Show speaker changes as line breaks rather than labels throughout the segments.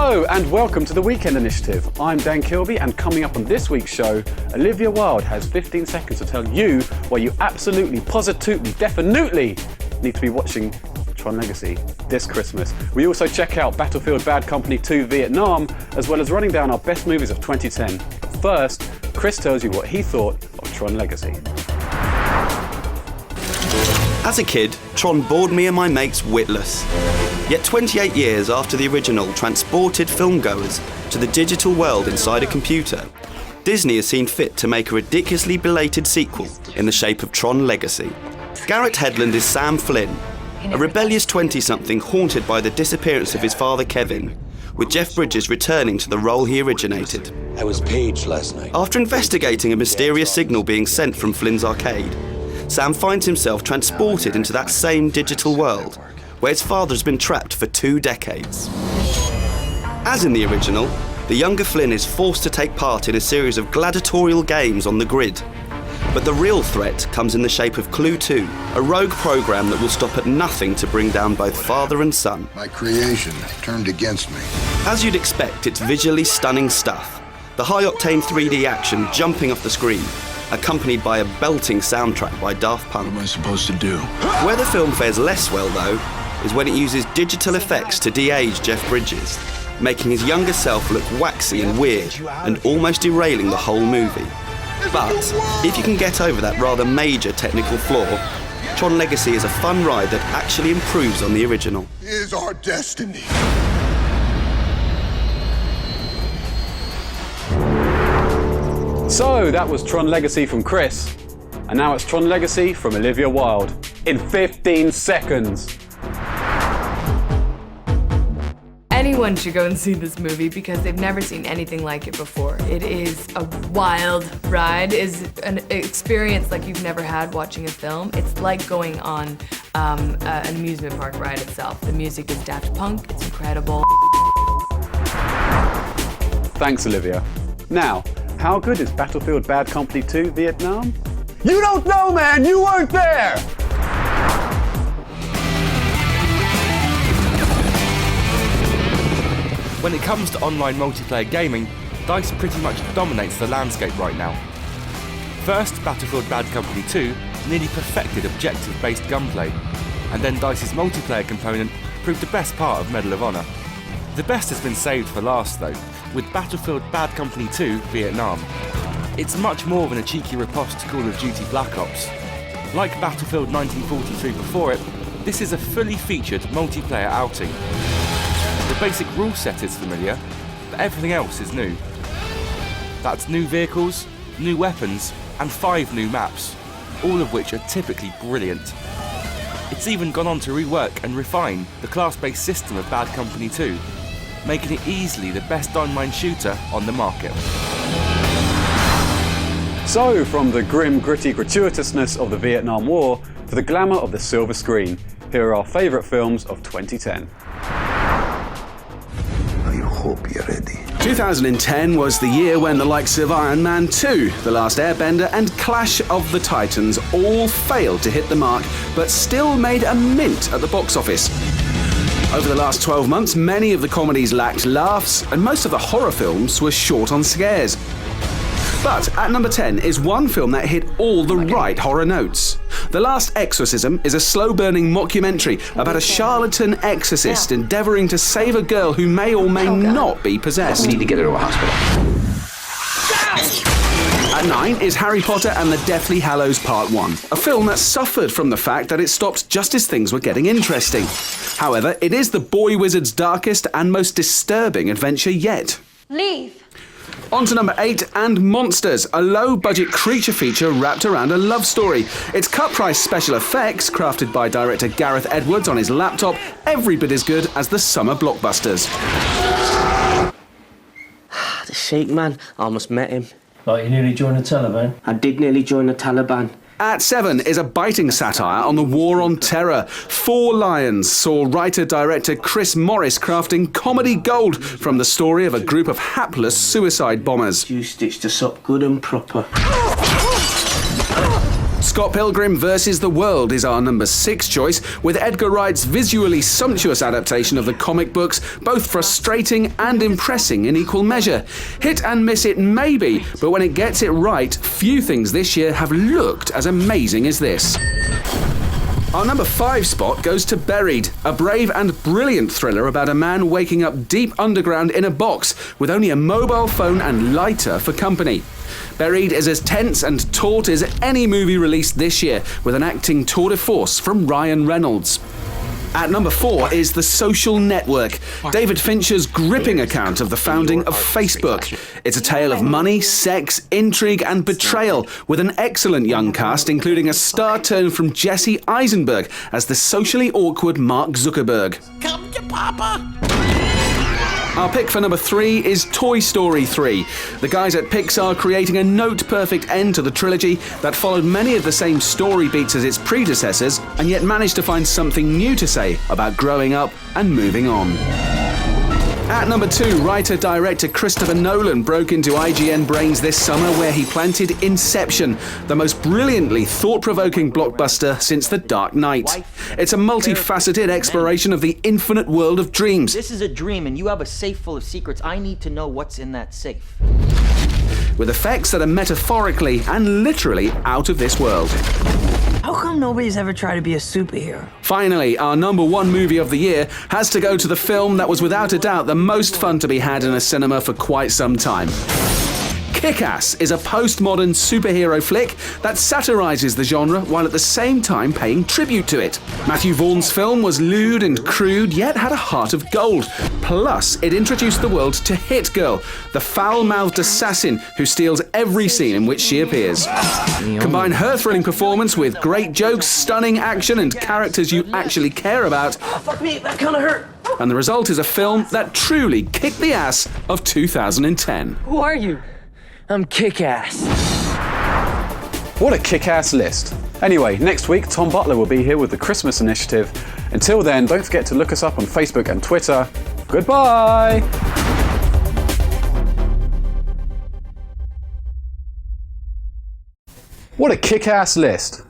Hello and welcome to the Weekend Initiative. I'm Dan Kilby, and coming up on this week's show, Olivia Wilde has 15 seconds to tell you why you absolutely, positively, definitely need to be watching Tron Legacy this Christmas. We also check out Battlefield Bad Company 2 Vietnam, as well as running down our best movies of 2010. But first, Chris tells you what he thought of Tron Legacy.
As a kid, Tron bored me and my mates witless. Yet 28 years after the original transported filmgoers to the digital world inside a computer, Disney has seen fit to make a ridiculously belated sequel in the shape of Tron Legacy. Garrett Hedlund is Sam Flynn, a rebellious 20-something haunted by the disappearance of his father Kevin, with Jeff Bridges returning to the role he originated.
I was paged last night.
After investigating a mysterious signal being sent from Flynn's arcade, Sam finds himself transported into that same digital world, where his father has been trapped for 2 decades. As in the original, the younger Flynn is forced to take part in a series of gladiatorial games on the grid. But the real threat comes in the shape of Clue 2, a rogue program that will stop at nothing to bring down both father and son.
My creation turned against me.
As you'd expect, it's visually stunning stuff. The high-octane 3D action jumping off the screen, accompanied by a belting soundtrack by Daft Punk.
What am I supposed to do?
Where the film fares less well, though, is when it uses digital effects to de-age Jeff Bridges, making his younger self look waxy and weird, and almost derailing the whole movie. But if you can get over that rather major technical flaw, Tron Legacy is a fun ride that actually improves on the original.
Is our destiny.
So that was Tron Legacy from Chris, and now it's Tron Legacy from Olivia Wilde in 15 seconds.
Anyone should go and see this movie because they've never seen anything like it before. It is a wild ride. It's an experience like you've never had watching a film. It's like going on an amusement park ride itself. The music is Daft Punk. It's incredible.
Thanks, Olivia. Now, how good is Battlefield Bad Company 2 Vietnam? You don't know, man! You weren't there!
When it comes to online multiplayer gaming, DICE pretty much dominates the landscape right now. First, Battlefield Bad Company 2 nearly perfected objective-based gunplay, and then DICE's multiplayer component proved the best part of Medal of Honor. The best has been saved for last though, with Battlefield Bad Company 2 Vietnam. It's much more than a cheeky riposte to Call of Duty Black Ops. Like Battlefield 1943 before it, this is a fully featured multiplayer outing. The basic rule set is familiar, but everything else is new. That's new vehicles, new weapons, and 5 new maps, all of which are typically brilliant. It's even gone on to rework and refine the class-based system of Bad Company 2, making it easily the best online shooter on the market.
So, from the grim, gritty gratuitousness of the Vietnam War to the glamour of the silver screen, here are our favourite films of 2010.
I hope you're ready.
2010 was the year when the likes of Iron Man 2, The Last Airbender and Clash of the Titans all failed to hit the mark, but still made a mint at the box office. Over the last 12 months, many of the comedies lacked laughs, and most of the horror films were short on scares. But at number 10 is one film that hit all the right horror notes. The Last Exorcism is a slow-burning mockumentary about a charlatan exorcist endeavouring to save a girl who may or may not be possessed.
We need to get her to a hospital.
At 9 is Harry Potter and the Deathly Hallows Part 1, a film that suffered from the fact that it stopped just as things were getting interesting. However, it is the boy wizard's darkest and most disturbing adventure yet.
Leave.
On to number 8 and Monsters, a low-budget creature feature wrapped around a love story. Its cut-price special effects, crafted by director Gareth Edwards on his laptop, every bit as good as the summer blockbusters.
The Sheikh man, I almost met him.
Like you nearly joined the Taliban?
I did nearly join the Taliban.
At 7 is a biting satire on the war on terror. 4 Lions saw writer-director Chris Morris crafting comedy gold from the story of a group of hapless suicide bombers.
You stitched us up good and proper.
Scott Pilgrim vs. the World is our number 6 choice, with Edgar Wright's visually sumptuous adaptation of the comic books both frustrating and impressing in equal measure. Hit and miss it maybe, but when it gets it right, few things this year have looked as amazing as this. Our number 5 spot goes to Buried, a brave and brilliant thriller about a man waking up deep underground in a box with only a mobile phone and lighter for company. Buried is as tense and taut as any movie released this year, with an acting tour de force from Ryan Reynolds. At number 4 is The Social Network, David Fincher's gripping account of the founding of Facebook. It's a tale of money, sex, intrigue and betrayal, with an excellent young cast including a star turn from Jesse Eisenberg as the socially awkward Mark Zuckerberg.
Come to Papa!
Our pick for number 3 is Toy Story 3. The guys at Pixar creating a note-perfect end to the trilogy that followed many of the same story beats as its predecessors, and yet managed to find something new to say about growing up and moving on. At number 2, writer-director Christopher Nolan broke into IGN brains this summer where he planted Inception, the most brilliantly thought-provoking blockbuster since The Dark Knight. It's a multifaceted exploration of the infinite world of dreams.
This is a dream and you have a safe full of secrets. I need to know what's in that safe.
With effects that are metaphorically and literally out of this world.
How come nobody's ever tried to be a superhero?
Finally, our number 1 movie of the year has to go to the film that was without a doubt the most fun to be had in a cinema for quite some time. Kick-Ass is a postmodern superhero flick that satirises the genre while at the same time paying tribute to it. Matthew Vaughn's film was lewd and crude, yet had a heart of gold. Plus, it introduced the world to Hit Girl, the foul-mouthed assassin who steals every scene in which she appears. Combine her thrilling performance with great jokes, stunning action, and characters you actually care about.
Oh, fuck me, that kinda hurt.
And the result is a film that truly kicked the ass of 2010.
Who are you? I'm Kick-Ass.
What a kick-ass list. Anyway, next week Tom Butler will be here with the Christmas Initiative. Until then, don't forget to look us up on Facebook and Twitter. Goodbye! What a kick-ass list.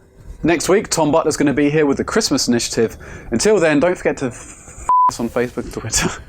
Next week, Tom Butler's going to be here with the Christmas Initiative. Until then, don't forget to us on Facebook and Twitter.